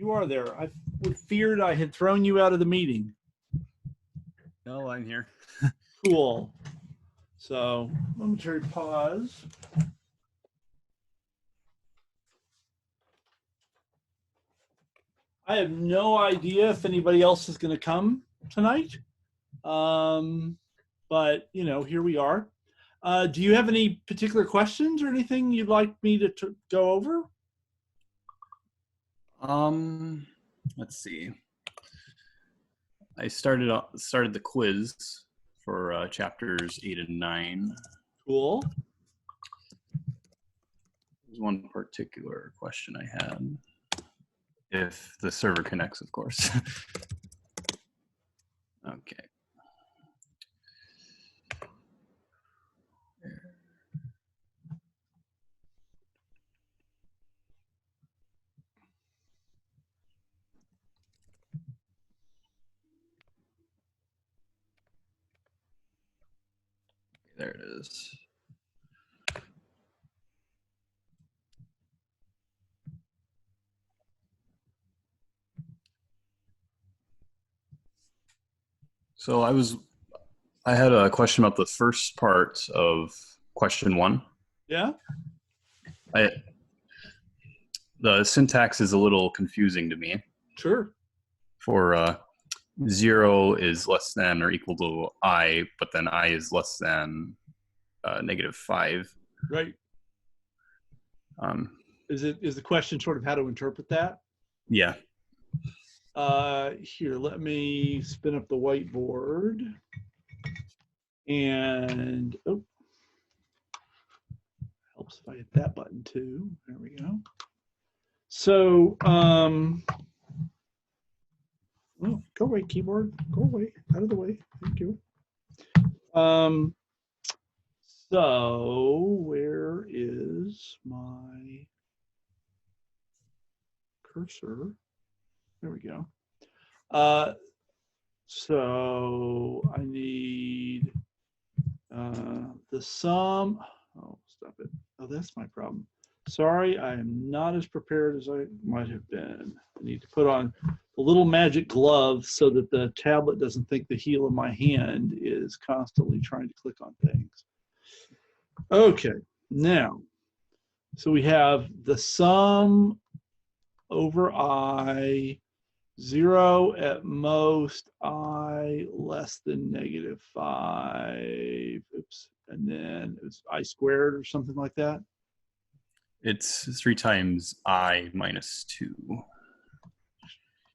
You are there. I feared I had thrown you out of the meeting. No, I'm here. Cool. So, momentary pause. I have no idea if anybody else is going to come tonight. But, you know, here we are. Do you have any particular questions or anything you'd like me to go over? Let's see. I started the quiz for chapters 8 and 9. Cool. There's one particular question I had. If the server connects, of course. Okay. There it is. So I had a question about the first part of question 1. Yeah. The syntax is a little confusing to me. Sure. For 0 is less than or equal to I, but then I is less than -5. Right. Is the question sort of how to interpret that? Yeah. Here, let me spin up the whiteboard. And helps if I hit that button too. There we go. So, oh, go away, keyboard. Go away, out of the way. Thank you. So where is my cursor? There we go. So I need the sum. Oh, stop it. Oh, that's my problem. Sorry, I am not as prepared as I might have been. I need to put on the little magic glove so that the tablet doesn't think the heel of my hand is constantly trying to click on things. Okay, now, so we have the sum over I, 0 at most, I less than -5. Oops, and then it's I squared or something like that. It's 3 times I minus 2.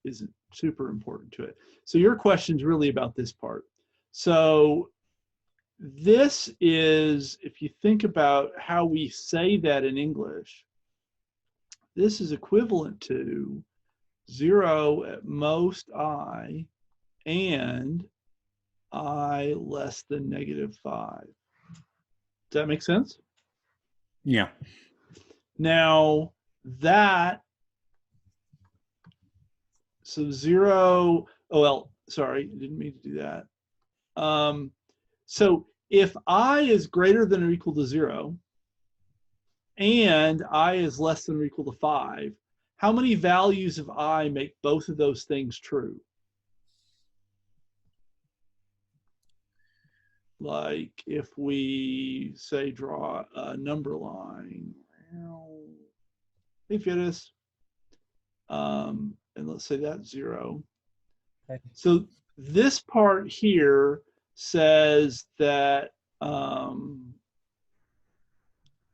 Isn't super important to it. So your question's really about this part. So this is, if you think about how we say that in English, this is equivalent to 0 at most I and I less than -5. Does that make sense? Yeah. Now that, so 0, oh, well, sorry, didn't mean to do that. So if I is greater than or equal to 0 and I is less than or equal to 5, how many values of I make both of those things true? Like if we say draw a number line, hey Fitis, and let's say that's 0. Okay. So this part here says that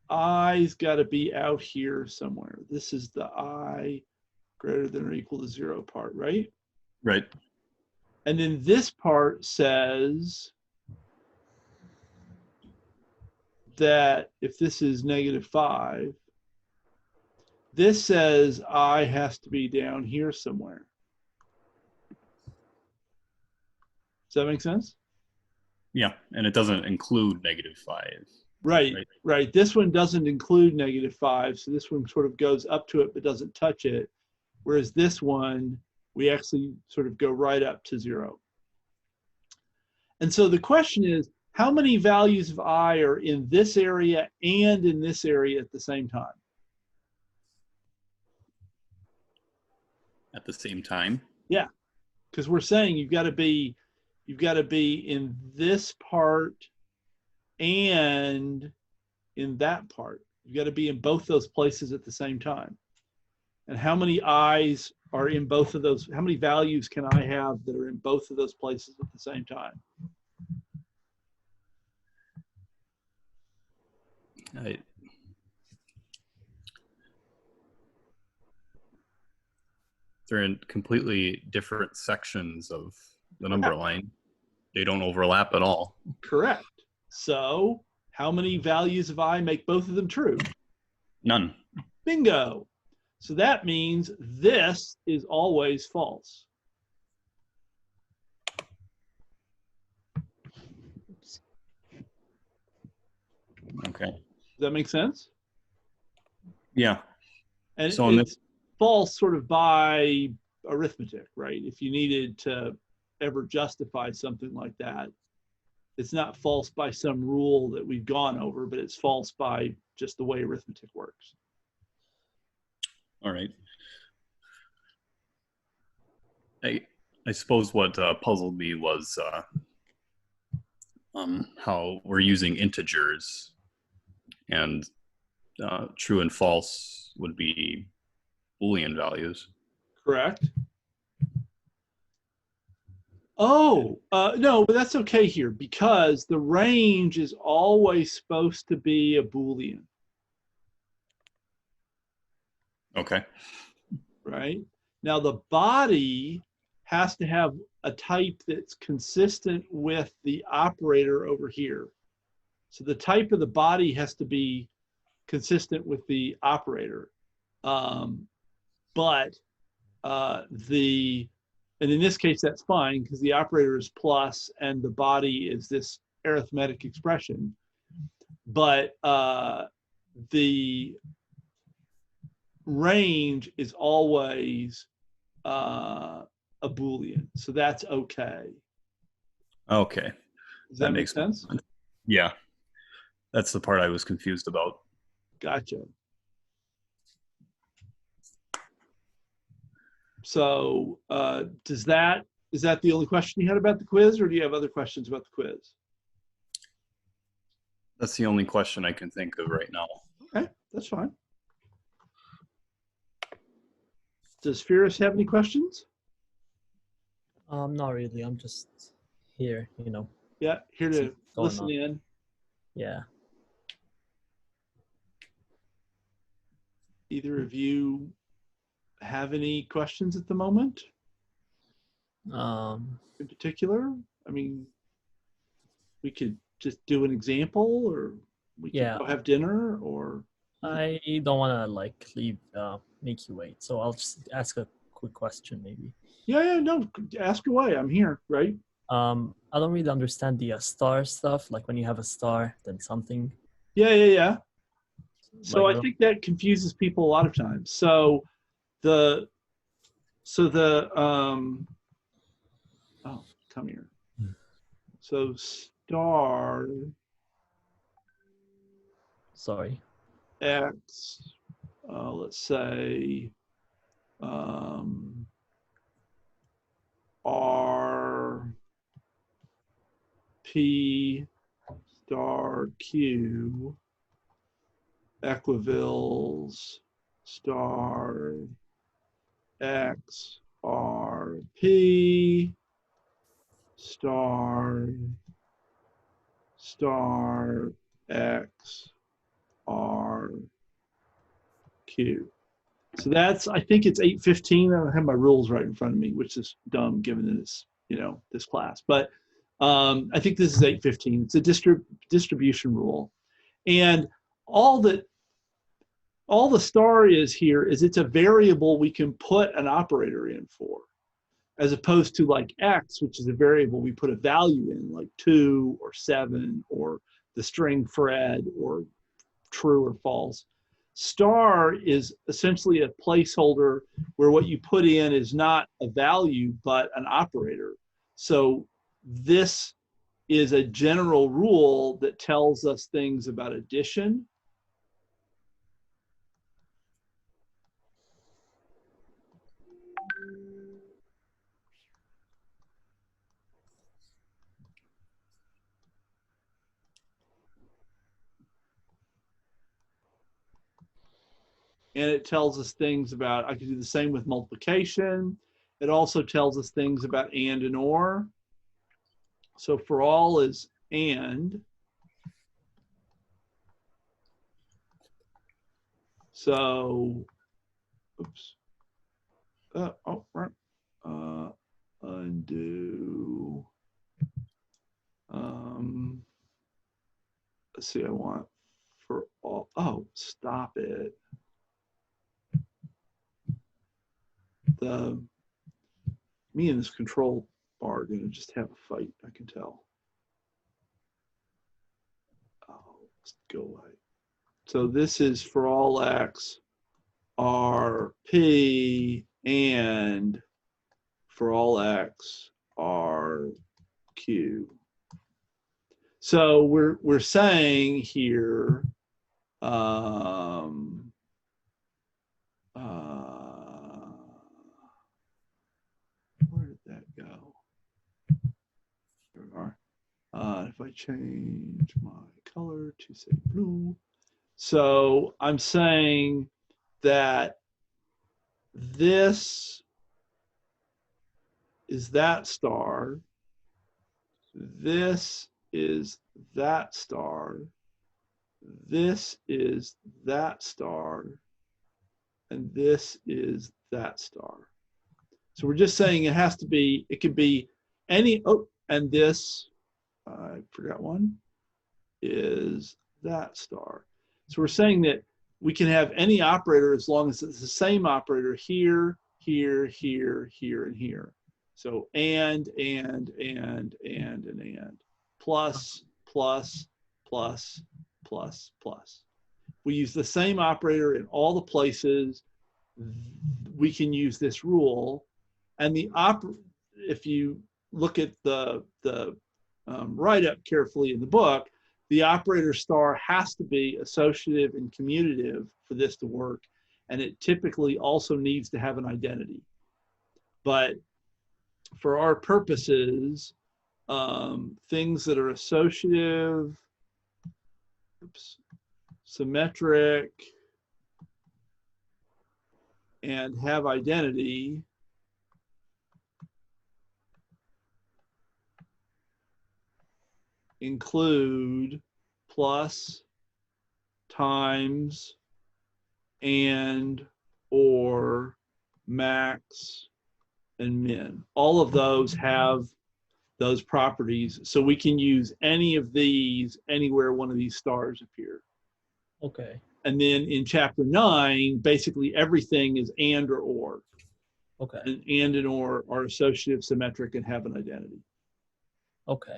I's got to be out here somewhere. This is the I greater than or equal to 0 part, right? Right. And then this part says that if this is -5, this says I has to be down here somewhere. Does that make sense? Yeah, and it doesn't include -5. Right. This one doesn't include -5, so this one sort of goes up to it but doesn't touch it. Whereas this one, we actually sort of go right up to 0. And so the question is, how many values of I are in this area and in this area at the same time? At the same time? Yeah, because we're saying you've got to be in this part and in that part. You've got to be in both those places at the same time. And how many I's are in both of those? How many values can I have that are in both of those places at the same time? They're in completely different sections of the number line. They don't overlap at all. Correct. So how many values of I make both of them true? None. Bingo. So that means this is always false. Okay. Does that make sense? Yeah. And so it's false sort of by arithmetic, right? If you needed to ever justify something like that, it's not false by some rule that we've gone over, but it's false by just the way arithmetic works. All right. I suppose what puzzled me was how we're using integers, and true and false would be Boolean values. Correct. Oh, no, but that's okay here because the range is always supposed to be a Boolean. Okay. Right? Now the body has to have a type that's consistent with the operator over here. So the type of the body has to be consistent with the operator. And in this case, that's fine because the operator is plus and the body is this arithmetic expression. But the range is always a Boolean. So that's okay. Okay. Does that make sense? Yeah. That's the part I was confused about. Gotcha. So is that the only question you had about the quiz, or do you have other questions about the quiz? That's the only question I can think of right now. Okay, that's fine. Does Firas have any questions? Not really. I'm just here, you know. Yeah, here to listen in. Yeah. Either of you have any questions at the moment? In particular? I mean, we could just do an example, or we could go have dinner, or... I don't want to like make you wait, so I'll just ask a quick question maybe. Yeah, no, ask away. I'm here, right? I don't really understand the star stuff, like when you have a star, then something. Yeah. So like I think that confuses people a lot of times. So the oh, come here. So star X, let's say R P star Q equivals star X R P star X R Q. So that's, I think it's 8:15. I don't have my rules right in front of me, which is dumb given that it's, this class. But I think this is 8:15. It's a distribution rule. And all the star is here is it's a variable we can put an operator in for, as opposed to like X, which is a variable we put a value in, like 2 or 7 or the string Fred or true or false. Star is essentially a placeholder where what you put in is not a value, but an operator. So this is a general rule that tells us things about addition. and it tells us things about, I could do the same with multiplication. It also tells us things about and or. So for all is and. So, oops. Oh, right. Undo. Let's see, I want for all. Oh, stop it. Me and this control bar are going to just have a fight, I can tell. Oh, let's go away. So this is for all x are p, and for all x are q. So we're saying here, where did that go? Here we are. If I change my color to say blue, so I'm saying that this is that star, this is that star, this is that star, and this is that star. So we're just saying it has to be, it could be any, oh, and this, I forgot one, is that star. So we're saying that we can have any operator as long as it's the same operator here, here, here, here, and here. So and. Plus, plus, plus, plus, plus. We use the same operator in all the places. We can use this rule. And if you look at the write-up carefully in the book, the operator star has to be associative and commutative for this to work. And it typically also needs to have an identity. But for our purposes, things that are associative, symmetric, and have identity include plus, times, and, or, max, and min. All of those have those properties. So we can use any of these anywhere one of these stars appear. Okay. And then in chapter 9, basically everything is and or. Okay. And or are associative, symmetric, and have an identity. Okay.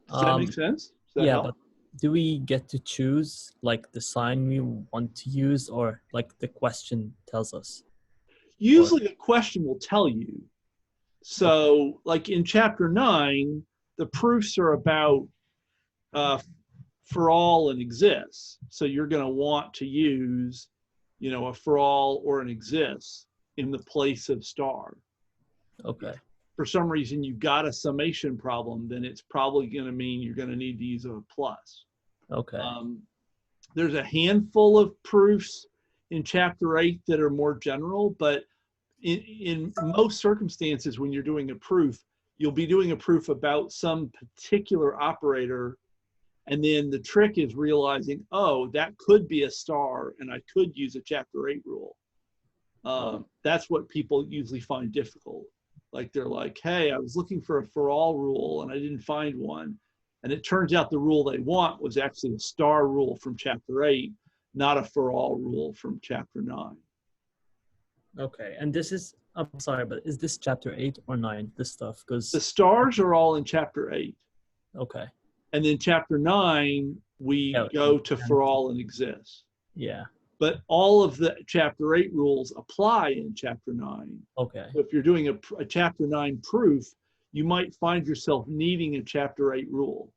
Does that make sense? Does that yeah, help? but do we get to choose like the sign we want to use, or like the question tells us? Usually the question will tell you. So like in chapter 9, the proofs are about for all and exists. So you're going to want to use, a for all or an exists in the place of star. Okay. For some reason you got a summation problem, then it's probably going to mean you're going to need to use a plus. Okay. There's a handful of proofs in chapter 8 that are more general, but in most circumstances, when you're doing a proof, you'll be doing a proof about some particular operator. And then the trick is realizing, oh, that could be a star and I could use a chapter 8 rule. That's what people usually find difficult. Like they're like, hey, I was looking for a for all rule and I didn't find one. And it turns out the rule they want was actually a star rule from chapter 8, not a for all rule from chapter 9. Okay. And this is, I'm sorry, but is this chapter 8 or 9, this stuff? Because the stars are all in chapter 8. Okay. And then chapter 9, we go to for all and exists. Yeah. But all of the chapter 8 rules apply in chapter 9. Okay. So if you're doing a chapter 9 proof, you might find yourself needing a chapter 8 rule.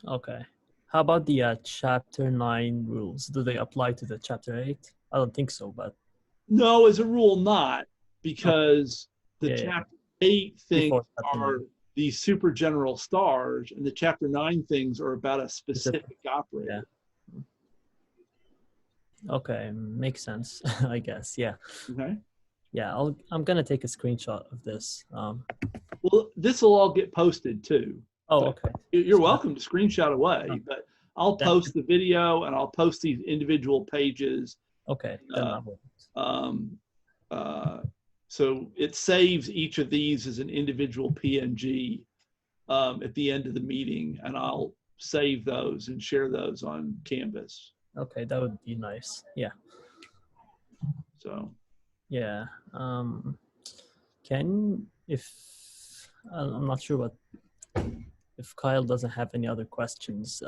Okay. How about the chapter 9 rules? Do they apply to the chapter 8? I don't think so, but. No, as a rule, not, because the chapter 8 things are these super general stars, and the chapter 9 things are about a specific operator. Yeah. Okay, makes sense, I guess. Yeah. Okay. Yeah, I'm gonna take a screenshot of this. Well, this will all get posted too. Oh, So okay. you're So welcome to screenshot away, but I'll that, post the video and I'll post these individual pages. okay, then I will. Um, uh, so it saves each of these as an individual PNG at the end of the meeting, and I'll save those and share those on Canvas. Okay, that would be nice. Yeah. So Yeah. Can if I'm not sure what if Kyle doesn't have any other questions.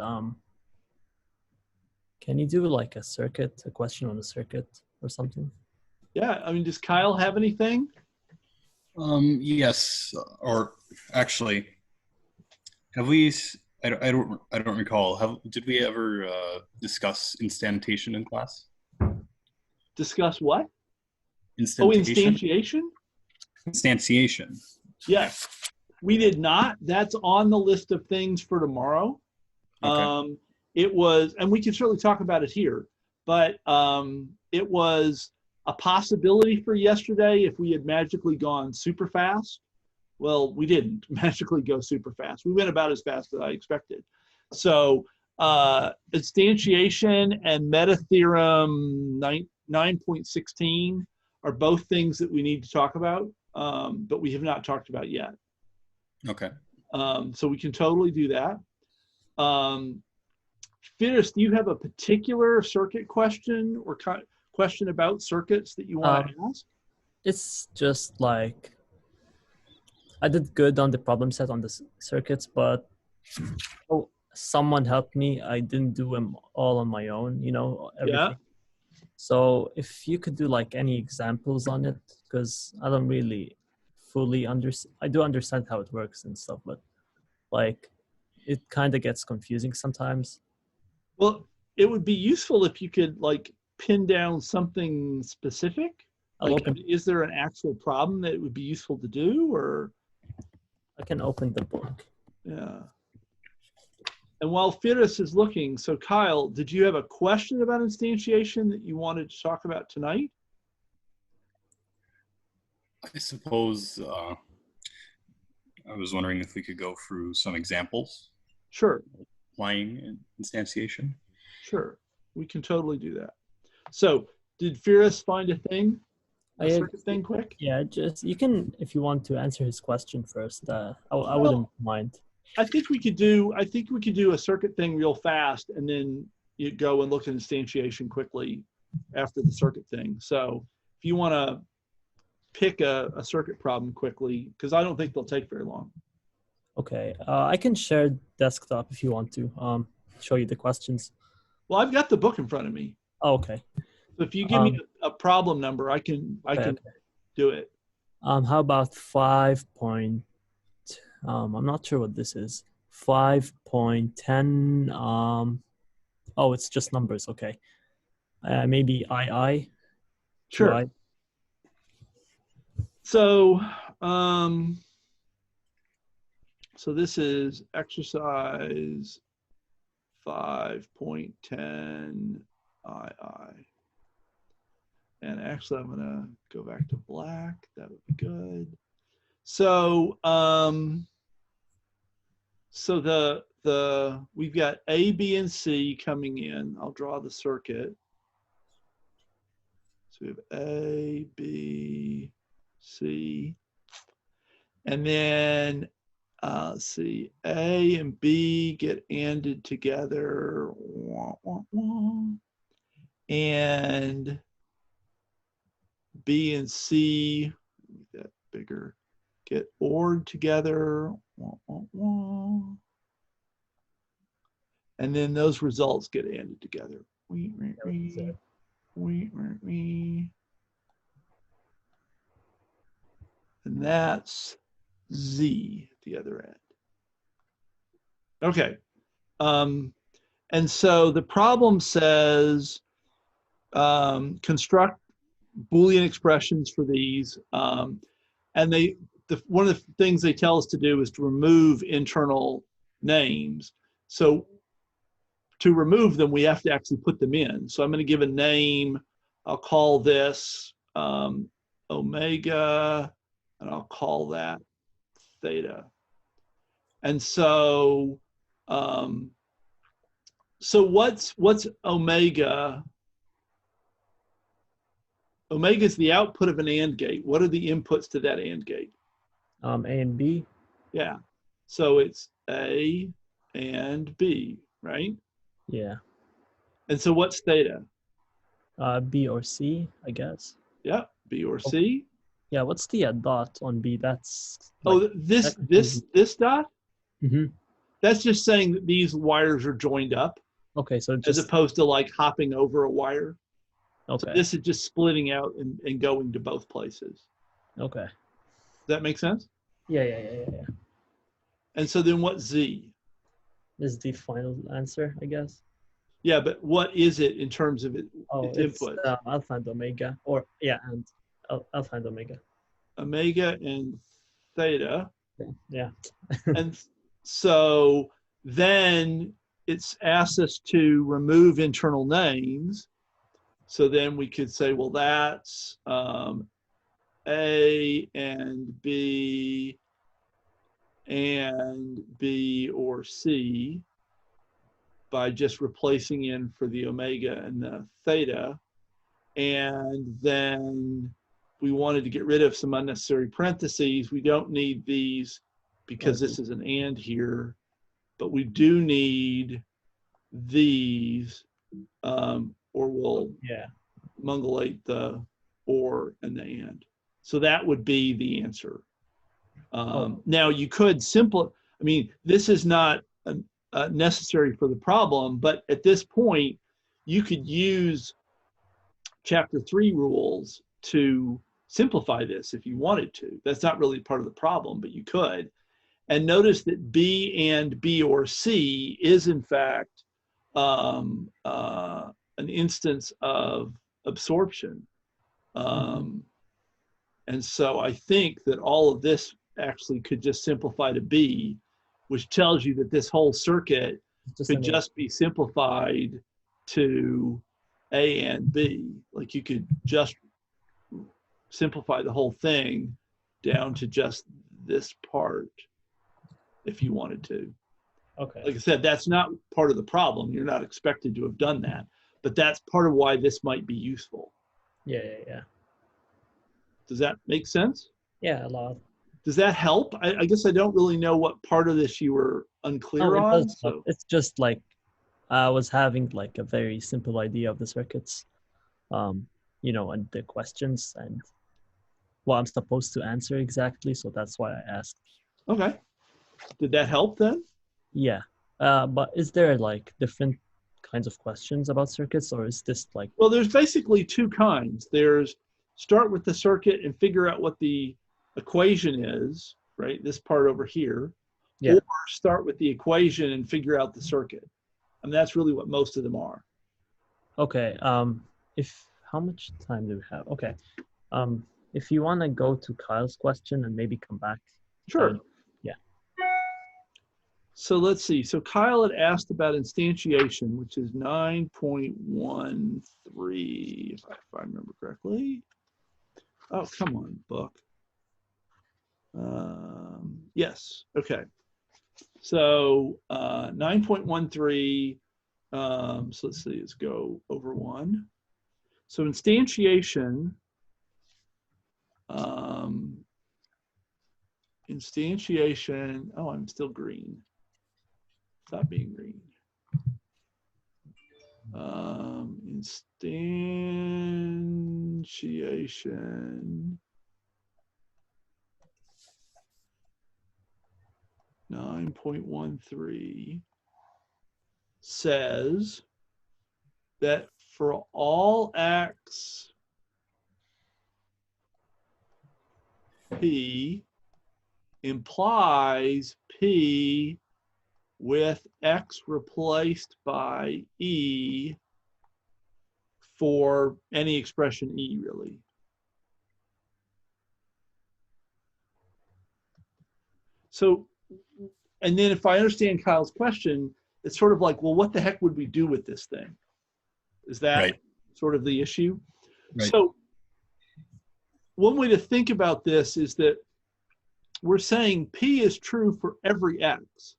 Can you do like a question on a circuit or something? yeah, I mean, does Kyle have anything? Yes, or actually, have we? I don't recall. Did we ever discuss instantiation in class? Discuss what? Oh, Instantiation. instantiation? Instantiation. Yes, we did not. That's on the list of things for tomorrow. Okay. It was, and we can certainly talk about it here, but it was a possibility for yesterday if we had magically gone super fast. Well, we didn't magically go super fast. We went about as fast as I expected. So instantiation and meta theorem 9.16 are both things that we need to talk about, but we have not talked about yet. Okay. So we can totally do that. Finis, do you have a particular circuit question or question about circuits that you want to ask? It's just like I did good on the problem set on the circuits, but someone helped me. I didn't do them all on my own, everything. Yeah. So if you could do like any examples on it, because I don't really fully understand. I do understand how it works and stuff, but like it kind of gets confusing sometimes. Well, it would be useful if you could like pin down something specific. Like, is there an actual problem that it would be useful to do, or? I can open the book. Yeah. And while Finis is looking, so Kyle, did you have a question about instantiation that you wanted to talk about tonight? I suppose I was wondering if we could go through some examples. Sure. Applying instantiation. Sure, we can totally do that. So, did Finis find a thing? A circuit thing quick? Yeah, just you can if you want to answer his question first. I wouldn't mind. I think we could do a circuit thing real fast, and then you go and look at instantiation quickly after the circuit thing. So if you want to pick a circuit problem quickly, because I don't think they'll take very long. Okay, I can share desktop if you want to show you the questions. Well, I've got the book in front of me. Oh, okay. So if you give me a problem number, I can do it. How about 5. I'm not sure what this is. 5.10. Oh, it's just numbers. Okay. Maybe II. Sure. I. So, so this is exercise 5.10 II. And actually, I'm gonna go back to black. That would be good. So, so we've got A, B, and C coming in. I'll draw the circuit. So we have A, B, C, and then let's see, A and B get ANDed together, and B and C, make that bigger, get ORed together, and then those results get ANDed together. And that's Z at the other end. Okay. And so the problem says construct Boolean expressions for these. And one of the things they tell us to do is to remove internal names. So to remove them, we have to actually put them in. So I'm going to give a name. I'll call this omega, and I'll call that theta. And so, what's omega? Omega is the output of an AND gate. What are the inputs to that AND gate? A and B. Yeah. So it's A and B, right? Yeah. And so what's theta? B or C, I guess. Yeah, B or C. Yeah. What's the dot on B? That's Oh, this dot? Mm-hmm. That's just saying that these wires are joined up, Okay, so as just opposed to like hopping over a wire. okay. So this is just splitting out and going to both places. Okay. Does that make sense? Yeah. And so then what's Z? This is the final answer, I guess. Yeah, but what is it in terms of its It's input? alpha and omega, or yeah, and alpha and omega. Omega and theta. Yeah. And so then it's asked us to remove internal names. So then we could say, well, that's A and B or C by just replacing in for the omega and the theta. And then we wanted to get rid of some unnecessary parentheses. We don't need these because this is an and here, but we do need these, or we'll mungulate the or and the and. So that would be the answer. Now you could this is not necessary for the problem, but at this point, you could use chapter 3 rules to simplify this if you wanted to. That's not really part of the problem, but you could. And notice that B and B or C is in fact an instance of absorption. And so I think that all of this actually could just simplify to B, which tells you that this whole circuit could just be simplified to A and B. Like you could just simplify the whole thing down to just this part if you wanted to. Okay. Like I said, that's not part of the problem. You're not expected to have done that, but that's part of why this might be useful. Yeah. Does that make sense? Yeah, a lot. Does that help? I guess I don't really know what part of this you were unclear on. So. It's just like I was having like a very simple idea of the circuits, and the questions and what I'm supposed to answer exactly. So that's why I asked. Okay. Did that help then? Yeah. But is there like different kinds of questions about circuits, or is this like? Well, there's basically two kinds. There's start with the circuit and figure out what the equation is, right? This part over here. Yeah. Or start with the equation and figure out the circuit. And that's really what most of them are. Okay. How much time do we have? Okay. If you want to go to Kyle's question and maybe come back. Sure. Yeah. So let's see. So Kyle had asked about instantiation, which is 9.13, if I remember correctly. Oh, come on, book. Yes, okay. So 9.13, so let's see, let's go over one. So instantiation, oh, I'm still green. Stop being green. Instantiation. 9.13 says that for all x p implies p with x replaced by e for any expression e, really. So, and then if I understand Kyle's question, it's sort of like, well, what the heck would we do with this thing? Is that Right. sort of the issue? Right. So one way to think about this is that we're saying P is true for every X.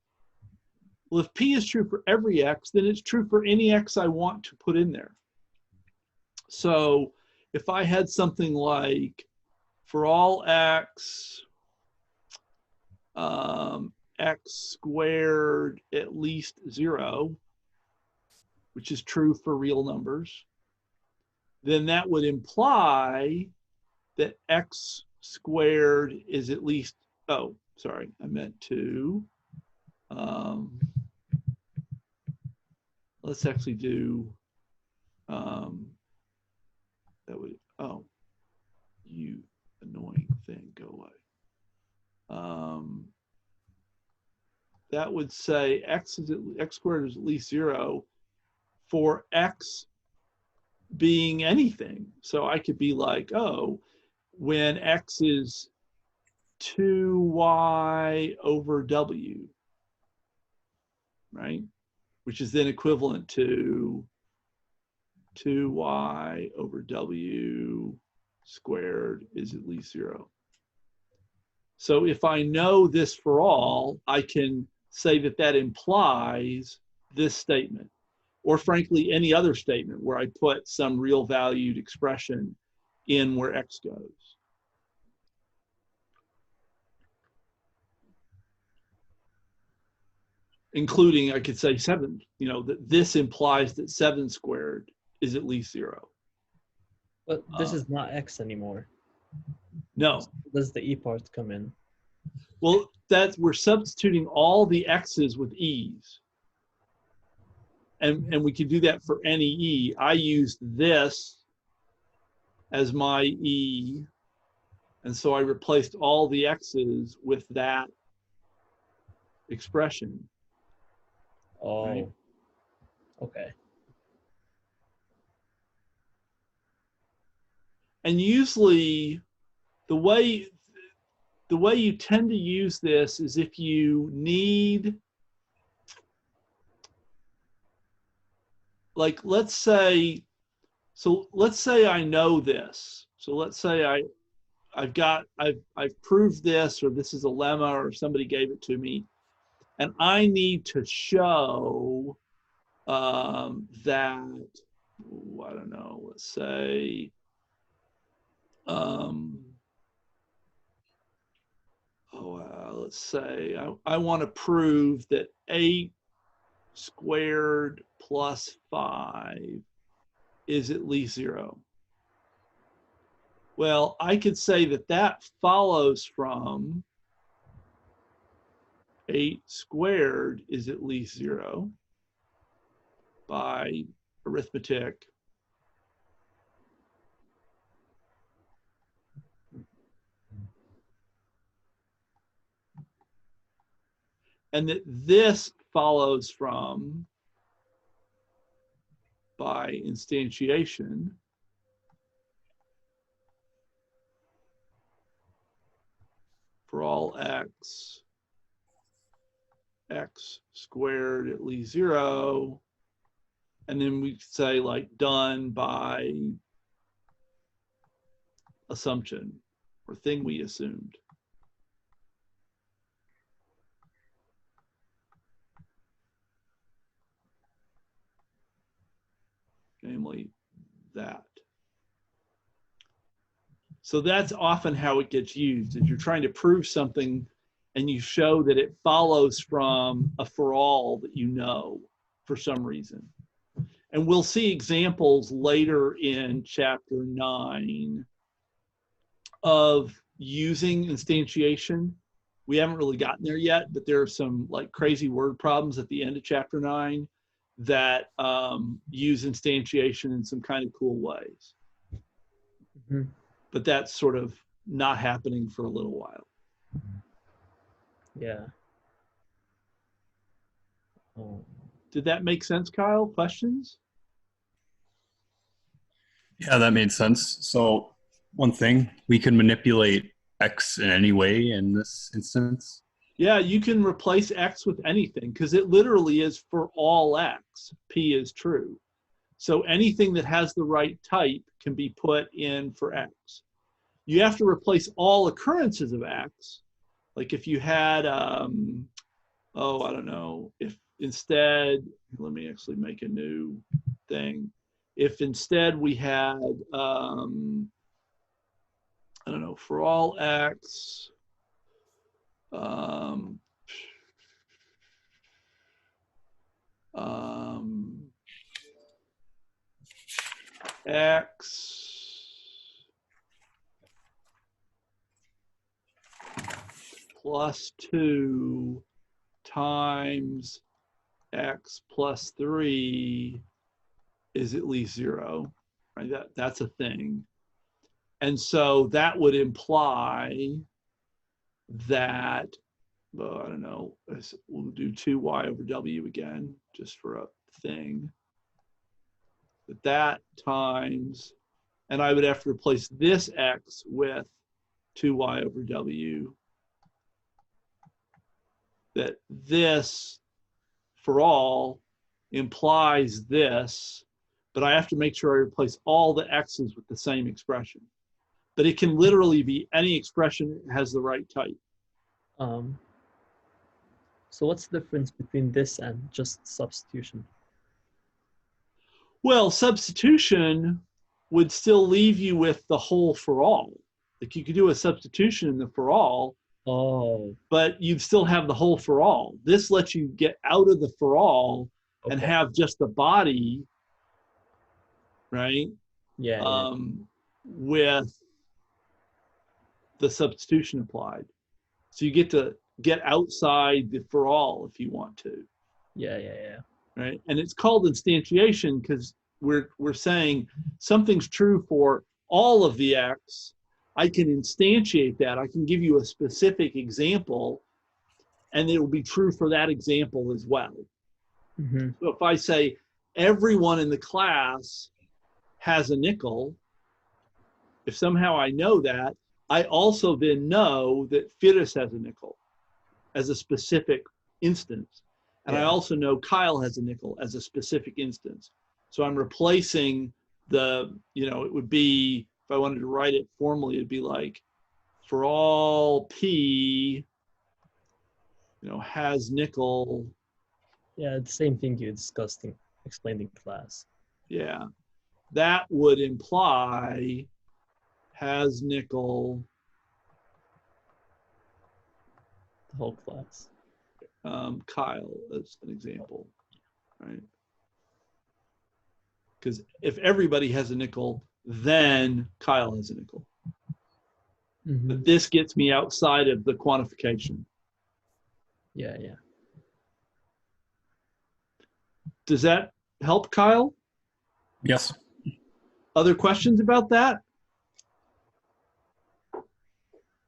Well, if P is true for every X, then it's true for any X I want to put in there. So if I had something like for all X, X squared at least 0, which is true for real numbers, then that would imply that X squared is at least, oh, sorry, I meant to, let's actually do, that would, oh, you annoying thing, go away. That would say X squared is at least 0 for X being anything. So I could be like, oh, when X is 2y over W, right? Which is then equivalent to 2y over W squared is at least 0. So if I know this for all, I can say that that implies this statement, or frankly, any other statement where I put some real valued expression in where X goes. Including, I could say 7, you know, that this implies that 7 squared is at least 0. But this is not X anymore. No. Does the E part come in? Well, we're substituting all the X's with E's. And we can do that for any E. I used this as my E. And so I replaced all the X's with that expression. Oh, right? Okay. And usually the way you tend to use this is if you need, like, let's say I know this. So let's say I've proved this, or this is a lemma, or somebody gave it to me, and I need to show that, I don't know, let's say, let's say I want to prove that 8 squared plus 5 is at least 0. Well, I could say that that follows from 8 squared is at least 0 by arithmetic. And that this follows from by instantiation. For all X squared at least 0. And then we say, like, done by assumption, or thing we assumed. Namely that. So that's often how it gets used, is you're trying to prove something and you show that it follows from a for all that you know for some reason. And we'll see examples later in chapter 9 of using instantiation. We haven't really gotten there yet, but there are some like crazy word problems at the end of chapter 9 that use instantiation in some kind of cool ways. Mm-hmm. But that's sort of not happening for a little while. Yeah. Oh. Did that make sense, Kyle? Questions? Yeah, that made sense. So one thing, we can manipulate X in any way in this instance. Yeah, you can replace X with anything because it literally is for all X, P is true. So anything that has the right type can be put in for X. You have to replace all occurrences of X. Like if you had, I don't know, if instead, let me actually make a new thing. If instead we had, I don't know, for all X, um, um, X plus 2 times X plus 3 is at least 0, right? That's a thing. And so that would imply that, well, I don't know, we'll do 2y over w again, just for a thing. That times, and I would have to replace this x with 2y over w. That this, for all, implies this, but I have to make sure I replace all the x's with the same expression. But it can literally be any expression that has the right type. So what's the difference between this and just substitution? Well, substitution would still leave you with the whole for all. Like you could do a substitution in the for all, Oh, but you'd still have the whole for all. This lets you get out of the for all and okay. have just the body, right? Yeah. With the substitution applied. So you get to get outside the for all if you want to. Yeah. Right? And it's called instantiation because we're saying something's true for all of the X. I can instantiate that. I can give you a specific example, and it will be true for that example as well. Mm-hmm. So if I say everyone in the class has a nickel, if somehow I know that, I also then know that Firis has a nickel as a specific instance. And I also know Kyle has a nickel as a specific instance. So I'm replacing the, it would be, if I wanted to write it formally, it'd be like, for all P, has nickel. Yeah, the same thing you discussed in explained in class. Yeah. That would imply has nickel. The whole class. Kyle as an example, right? Because if everybody has a nickel, then Kyle has a nickel. Mm-hmm. But this gets me outside of the quantification. Yeah. Does that help, Kyle? Yes. Other questions about that?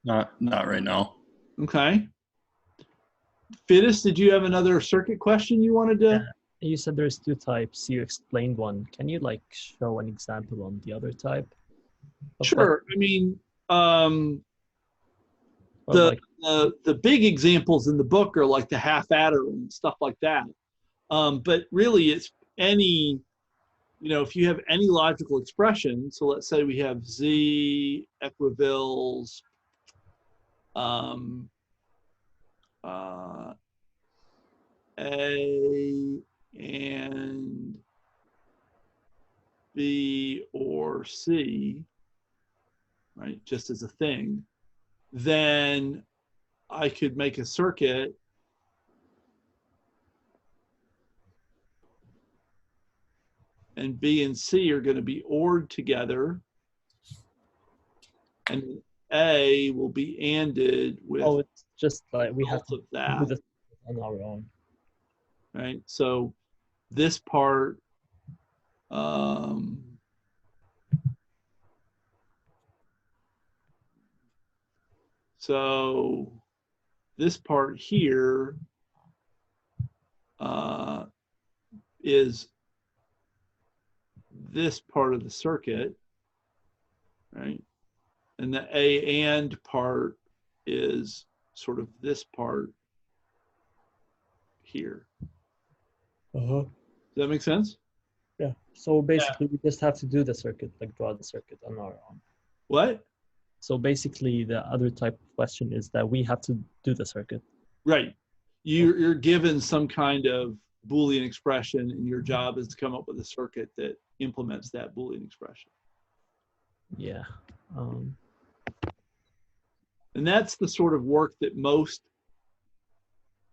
Not right now. Okay. Fitis, did you have another circuit question you wanted to? Yeah. You said there's 2 types. You explained one. Can you show an example on the other type? Sure. I mean, the big examples in the book are like the half adder and stuff like that. But really, it's any, if you have any logical expression. So let's say we have z equivals A and B or C, right, just as a thing, then I could make a circuit and B and C are going to be ORed together, and A will be ANDed with it's just like we have to of that. do this on our own. Right. So this part, so this part here is this part of the circuit, right? And the A and part is sort of this part here. Uh-huh. Does that make sense? Yeah. So basically, we just have to do the circuit, like draw the circuit on our own. What? So basically, the other type of question is that we have to do the circuit. Right. You're given some kind of Boolean expression, and your job is to come up with a circuit that implements that Boolean expression. Yeah. And that's the sort of work that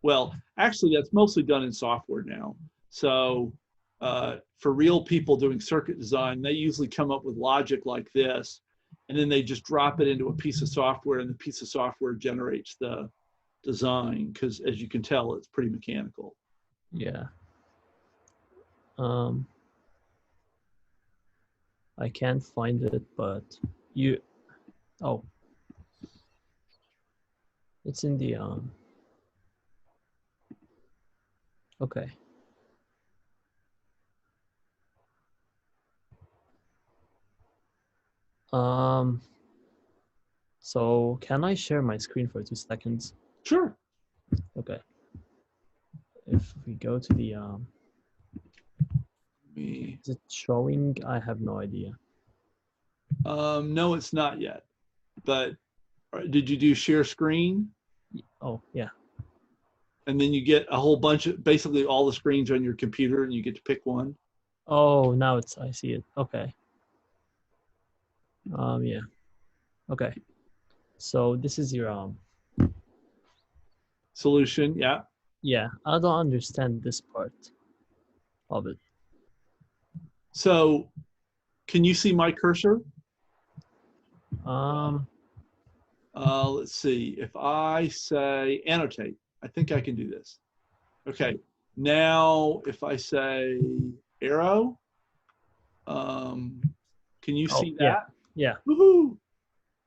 well, actually, that's mostly done in software now. So for real people doing circuit design, they usually come up with logic like this, and then they just drop it into a piece of software, and the piece of software generates the design, because as you can tell, it's pretty mechanical. Yeah. I can't find it, but oh, it's in the okay. So can I share my screen for 2 seconds? Sure. Okay. If we go to the is it showing? I have no idea. No, it's not yet. But did you do share screen? Oh, yeah. And then you get a whole bunch of, basically all the screens on your computer, and you get to pick one. Oh, now I see it. Okay. Yeah. Okay. So this is your Solution, yeah. yeah, I don't understand this part of it. So can you see my cursor? Let's see. If I say annotate, I think I can do this. Okay. Now, if I say arrow, can you see that? Yeah. Woohoo!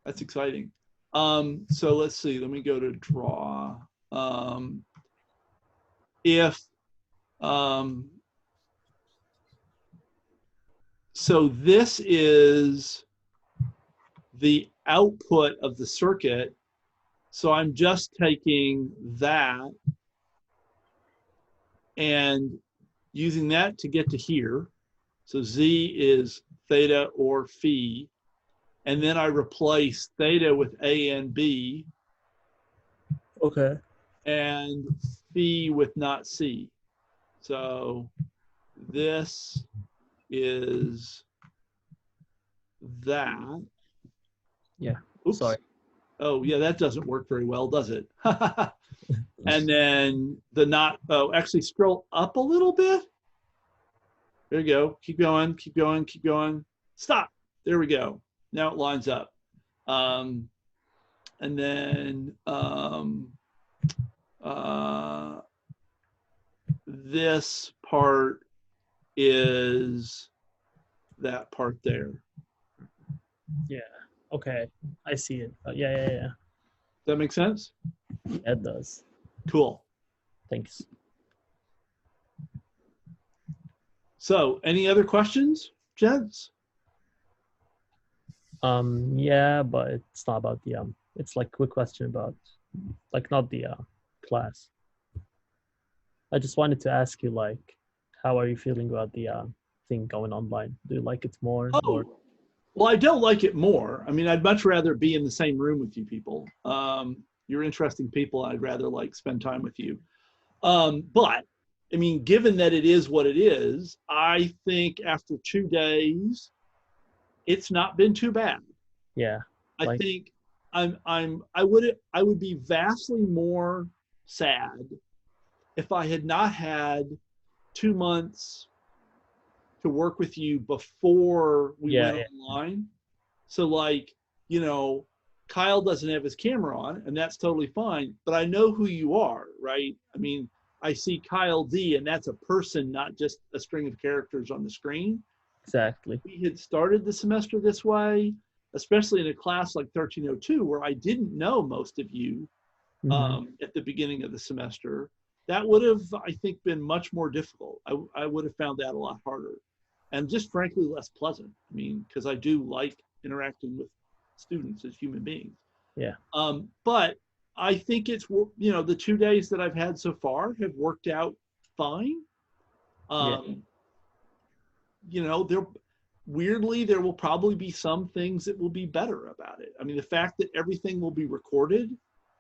That's exciting. So let's see. Let me go to draw. So this is the output of the circuit. So I'm just taking that and using that to get to here. So Z is theta or phi. And then I replace theta with A and B. Okay. And phi with not C. So this is that. Yeah. Oops. Sorry. Oh, yeah, that doesn't work very well, does it? And then the not, oh, actually scroll up a little bit. There you go. Keep going, keep going, keep going. Stop. There we go. Now it lines up. And then this part is that part there. Yeah. Okay. I see it. Yeah. Does that make sense? Yeah, it does. Cool. Thanks. So any other questions, gents? Yeah, but it's not about the it's like a quick question about like not the class. I just wanted to ask you, like, how are you feeling about the thing going online? Do you like it more? Or Well, I don't like it more. I mean, I'd much rather be in the same room with you people. You're interesting people. I'd rather like spend time with you. But I mean, given that it is what it is, I think after 2 days, it's not been too bad. yeah. I think I would be vastly more sad if I had not had 2 months to work with you before we went online. So like, you know, Kyle doesn't have his camera on, and that's totally fine, but I know who you are, right? I mean, I see Kyle D, and that's a person, not just a string of characters on the screen. Exactly. We had started the semester this way, especially in a class like 1302, where I didn't know most of you at the beginning of the semester. That would have, I think, been much more difficult. I would have found that a lot harder, and just frankly less pleasant. I mean, because I do like interacting with students as human beings. Yeah. But I think it's, you know, the 2 days that I've had so far have worked out fine. Yeah. You know, weirdly, there will probably be some things that will be better about it. I mean, the fact that everything will be recorded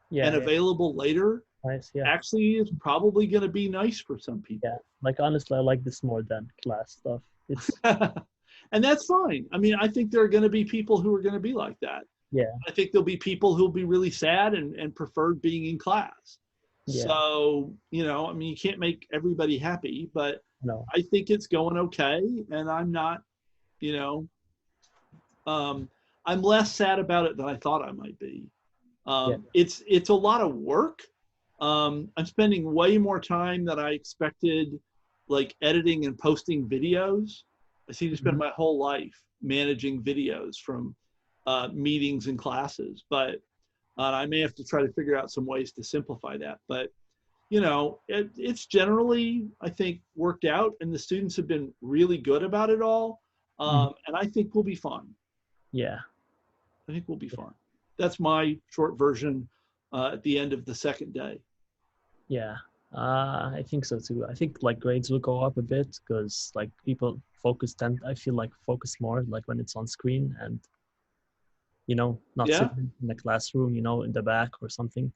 Yeah. and Yeah. available later Nice. Yeah. actually is probably going to be nice for some people. Yeah. Like honestly, I like this more than class stuff. It's And that's fine. I mean, I think there are going to be people who are going to be like that. yeah. I think there'll be people who'll be really sad and preferred being in class. Yeah. So, you know, I mean, you can't make everybody happy, but No. I think it's going okay. And I'm not, you know, I'm less sad about it than I thought I might be. It's a lot of work. I'm spending way more time than I expected, like editing and posting videos. I seem to spend my whole life managing videos from meetings and classes, but I may have to try to figure out some ways to simplify that. But you know, it's generally, I think, worked out, and the students have been really good about it all. And I think we'll be fine. Yeah. I think we'll be fine. That's my short version at the end of the second day. Yeah. I think so too. I think like grades will go up a bit because like people I feel like focus more like when it's on screen and you know, not Yeah. sitting in the classroom, you know, in the back or something.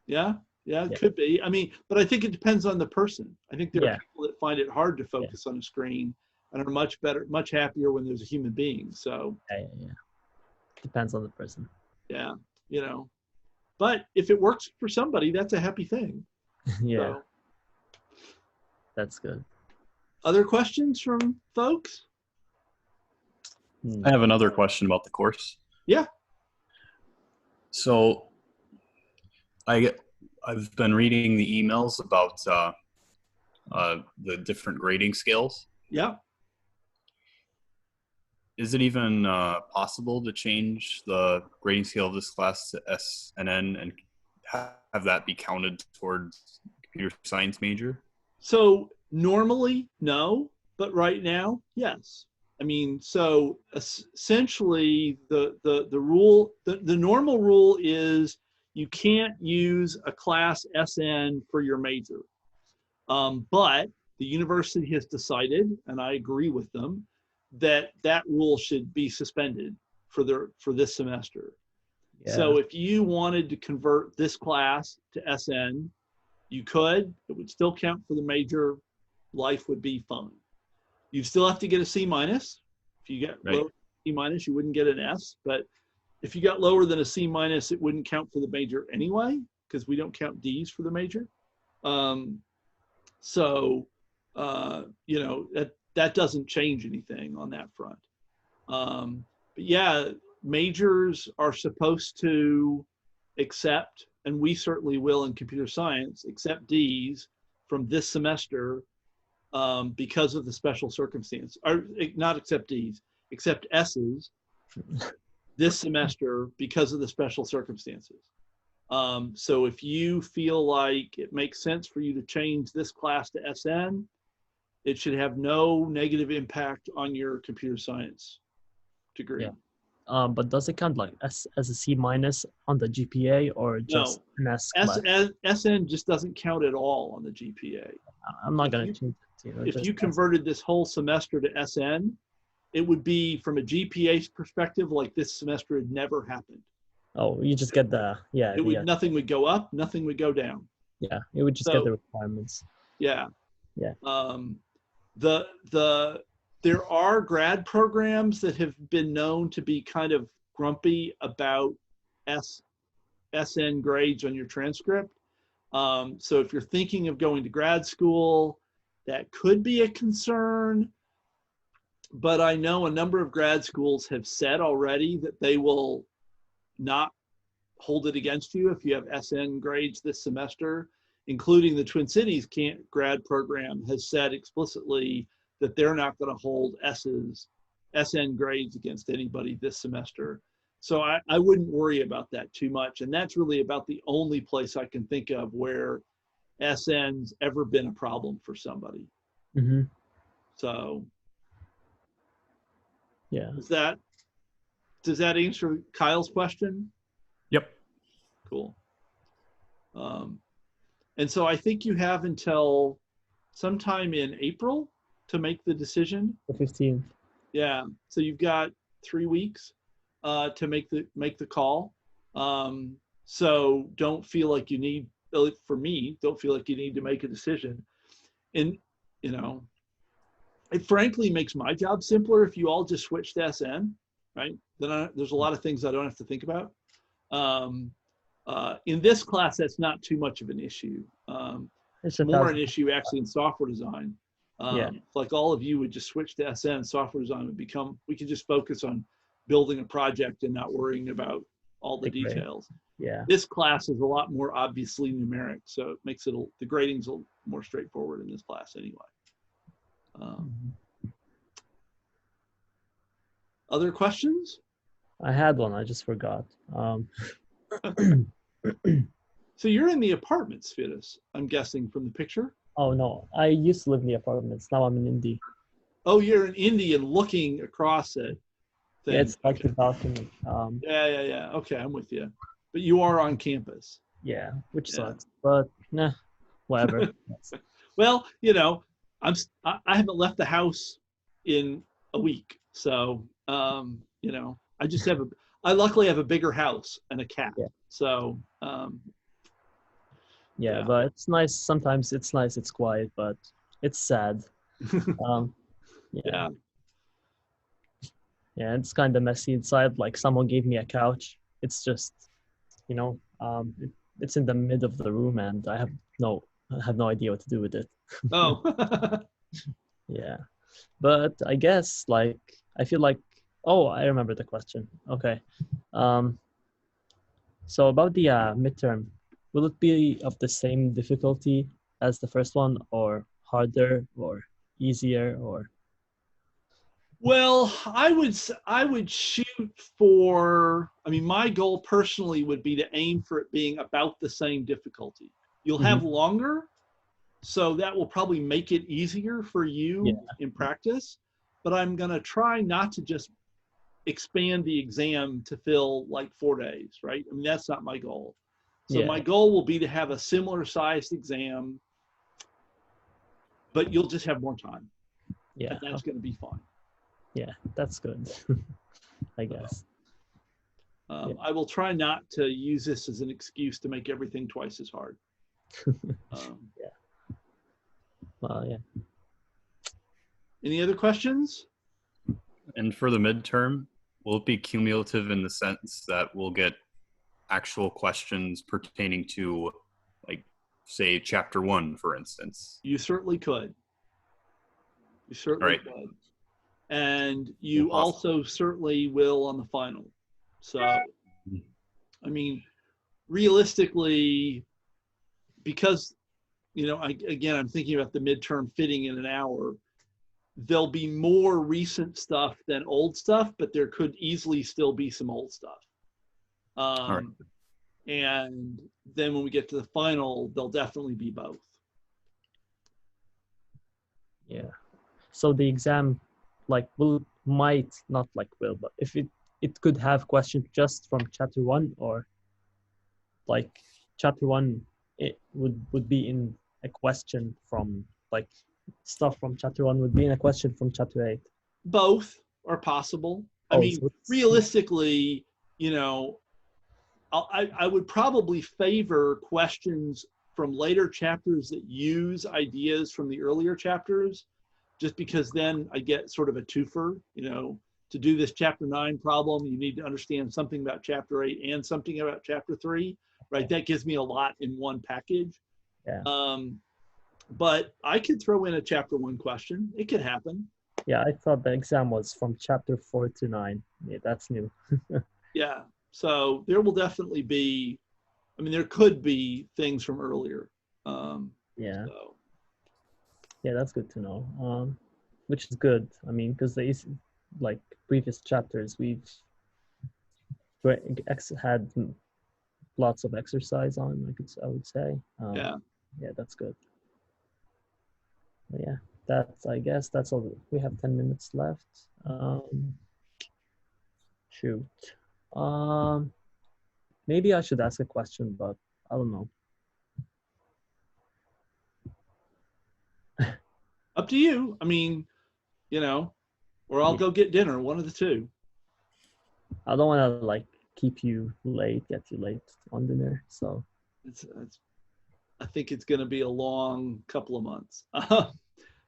Yeah, it Yeah. could be. I mean, but I think it depends on the person. I think there are Yeah. people that find it hard to focus on a screen and are much better, much happier when there's a human being. So Yeah. Depends on the person. yeah, you know, but if it works for somebody, that's a happy thing. Yeah. So, That's good. other questions from folks? I have another question about the course. Yeah. So I've been reading the emails about the different grading scales. Yeah. Is it even possible to change the grading scale of this class to S and N and have that be counted towards computer science major? So normally, no, but right now, yes. I mean, so essentially the rule, the normal rule is you can't use a class SN for your major. But the university has decided, and I agree with them, that that rule should be suspended for this semester. Yeah. So if you wanted to convert this class to SN, you could. It would still count for the major. Life would be fine. You'd still have to get a C minus. If you get low C minus, you wouldn't get an S. But if you got lower than a C minus, it wouldn't count for the major anyway, because we don't count D's for the major. You know, that doesn't change anything on that front. But yeah, majors are supposed to accept, and we certainly will in computer science, accept D's from this semester because of the special circumstance, or not accept D's, accept S's this semester because of the special circumstances. So if you feel like it makes sense for you to change this class to SN, it should have no negative impact on your computer science degree. Yeah. But does it count like as a C minus on the GPA or just an S class? SN just doesn't count at all on the GPA. I'm not going to change it. You know, if you converted this whole semester to SN, it would be, from a GPA perspective, like this semester had never happened. Oh, you just get the, Nothing would go up, nothing would go down. Yeah, it would just get the requirements. Yeah. Yeah. There are grad programs that have been known to be kind of grumpy about SN grades on your transcript. So if you're thinking of going to grad school, that could be a concern. But I know a number of grad schools have said already that they will not hold it against you if you have SN grades this semester, including the Twin Cities grad program has said explicitly that they're not going to hold SN grades against anybody this semester. So I wouldn't worry about that too much. And that's really about the only place I can think of where SN's ever been a problem for somebody. Mm-hmm. So yeah. Does that answer Kyle's question? Yep. Cool. And so I think you have until sometime in April to make the decision. The 15th. Yeah. So you've got 3 weeks to make the call. So don't feel like you need, for me, don't feel like you need to make a decision. And you know, it frankly makes my job simpler if you all just switch to SN, right? Then there's a lot of things I don't have to think about. In this class, that's not too much of an issue. It's It's more an 1,000. issue actually in software design. Yeah. Like all of you would just switch to SN, software design would become, we could just focus on building a project and not worrying about all the Big grade. details. Yeah. This class is a lot more obviously numeric, so it makes it, the grading's a little more straightforward in this class anyway. Other questions? I had one, I just forgot. So you're in the apartments, Fides, I'm guessing from the picture. Oh no, I used to live in the apartments. Now I'm in Indy. Oh, you're in Indy and looking across it. Yeah, it's like the balcony. Yeah. Okay, I'm with you. But you are on campus. Yeah, which Yeah. sucks, but nah, whatever. Well, you know, I haven't left the house in a week, so you know, I luckily have a bigger house and a cat. Yeah. So Yeah, Yeah. but it's nice. Sometimes it's nice. It's quiet, but it's sad. Yeah, yeah. it's kind of messy inside. Like someone gave me a couch. It's just, it's in the mid of the room, and I have no idea what to do with it. Oh. Yeah, but I guess like I feel like, oh, I remember the question. Okay, so about the midterm, will it be of the same difficulty as the first one, or harder, or easier, or? Well, I would shoot for, I mean, my goal personally would be to aim for it being about the same difficulty. You'll have longer, so that will probably make it easier for you in practice, but I'm going to try not to just expand the exam to fill like 4 days, right? I mean, that's not my goal. So my goal will be to have a similar sized exam, but you'll just have more time. Yeah, And that's going to be fun. yeah, that's good. I guess. I will try not to use this as an excuse to make everything twice as hard. Yeah. Well, yeah. Any other questions? And for the midterm, will it be cumulative in the sense that we'll get actual questions pertaining to, like, say, chapter 1, for instance? You certainly could. You certainly Right. could. And you Awesome. also certainly will on the final. So, I mean, realistically, because, you know, again, I'm thinking about the midterm fitting in an hour, there'll be more recent stuff than old stuff, but there could easily still be some old stuff. right. And then when we get to the final, there'll definitely be both. Yeah. So the exam, like, might not like will, but if it could have questions just from chapter 1, or like chapter 1, it would be in a question from, like, stuff from chapter 1 would be in a question from chapter 8. Both are possible. I Oh, mean, so realistically, you know, I would probably favor questions from later chapters that use ideas from the earlier chapters, just because then I get sort of a twofer. You know, to do this chapter 9 problem, you need to understand something about chapter 8 and something about chapter 3, right? That gives me a lot in one package. Yeah. But I could throw in a chapter 1 question. It could happen. Yeah, I thought the exam was from chapter 4 to 9. Yeah, that's new. Yeah. So there will definitely be, I mean, there could be things from earlier. Yeah. So. Yeah, that's good to know. Which is good. I mean, because like previous chapters, we've had lots of exercise on. I would say. Yeah. Yeah, that's good. But yeah, I guess that's all. We have 10 minutes left. Shoot. Maybe I should ask a question, but I don't know. Up to you. I mean, or I'll go get dinner, one of the two. I don't want to like keep you late, get you late on dinner. So I think it's going to be a long couple of months.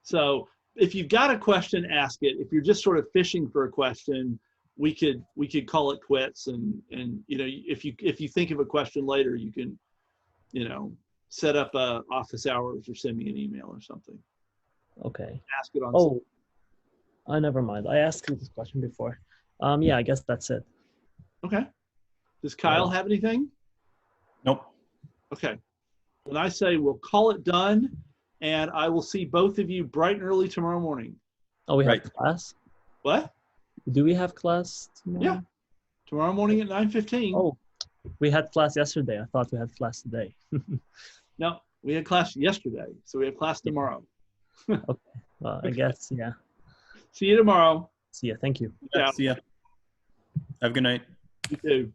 So if you've got a question, ask it. If you're just sort of fishing for a question, we could call it quits. And if you think of a question later, you can, set up office hours or send me an email or something. okay. Ask it on. Oh, never mind. I asked you this question before. Yeah, I guess that's it. Okay. Does Kyle have anything? Nope. Okay. When I say we'll call it done, and I will see both of you bright and early tomorrow morning. Oh, we Right. have class? What? Do we have class tomorrow? Yeah. Tomorrow morning at 9:15. Oh, we had class yesterday. I thought we had class today. No, we had class yesterday, so we have class tomorrow. Okay. Well, I guess, yeah. See you tomorrow. See ya. Thank you. Yeah. See ya. Have a good night. You too.